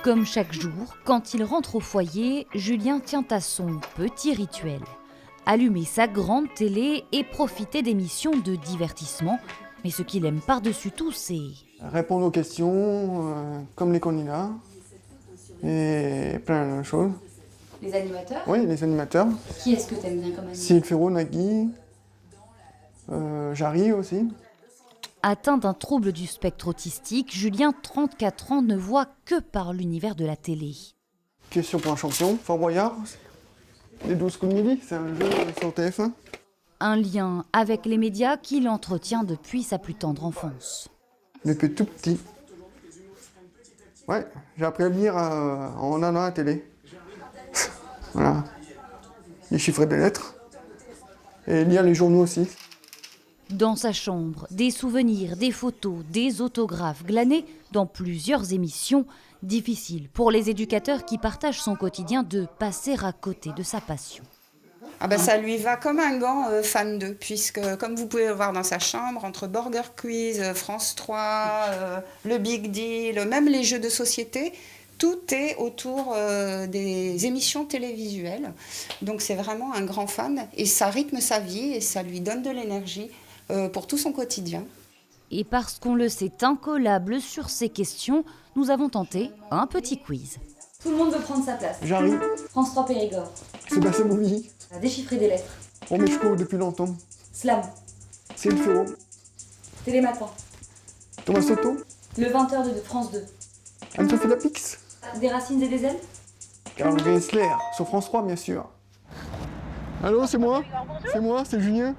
Comme chaque jour, quand il rentre au foyer, Julien tient à son petit rituel. Allumer sa grande télé et profiter d'émissions de divertissement. Mais ce qu'il aime par-dessus tout, c'est... répondre aux questions, comme les candidats, et plein de choses. Les animateurs? Oui, les animateurs. Qui est-ce que t'aimes bien comme animateur? Cyril Ferraud, Nagui, Jarry aussi. Atteint d'un trouble du spectre autistique, Julien, 34 ans, ne voit que par l'univers de la télé. Question pour un champion, Fort Boyard. Les 12 coups de midi, c'est un jeu sur TF1. Un lien avec les médias qu'il entretient depuis sa plus tendre enfance. Depuis tout petit. Ouais, j'ai appris à lire en allant à la télé. Voilà. Déchiffrer des lettres. Et lire les journaux aussi. Dans sa chambre, des souvenirs, des photos, des autographes glanés dans plusieurs émissions. Difficile pour les éducateurs qui partagent son quotidien de passer à côté de sa passion. Ah ben ça lui va comme un gant fan 2, puisque comme vous pouvez le voir dans sa chambre, entre Burger Quiz, France 3, le Big Deal, même les jeux de société, tout est autour des émissions télévisuelles. Donc c'est vraiment un grand fan et ça rythme sa vie et ça lui donne de l'énergie pour tout son quotidien. Et parce qu'on le sait incollable sur ces questions, nous avons tenté un petit quiz. Tout le monde veut prendre sa place. Jarry, France 3 Périgord. Sébastien Bouilly, Déchiffrer des lettres. Romeshko depuis longtemps. Slam. Cyril Ferraud, Télématin. Thomas Soto, Le 20h de France 2. Anne-Sophie Lapix, Des racines et des ailes. Carl Gessler, sur France 3 bien sûr. Allô, c'est moi? C'est moi, c'est Julien.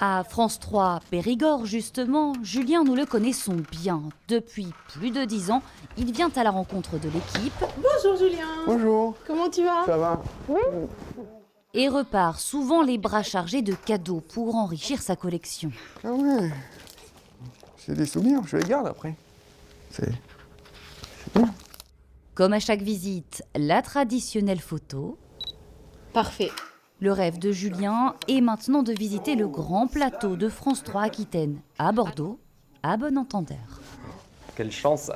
À France 3 Périgord, justement, Julien, nous le connaissons bien. Depuis plus de 10 ans, il vient à la rencontre de l'équipe Bonjour Julien. Bonjour, Comment tu vas? ça va? et repart souvent les bras chargés de cadeaux pour enrichir sa collection. Ah ouais, c'est des souvenirs, je les garde après. C'est bien. Comme à chaque visite, la traditionnelle photo. Parfait. Le rêve de Julien est maintenant de visiter le grand plateau de France 3 Aquitaine, à Bordeaux, à bon entendeur. Quelle chance!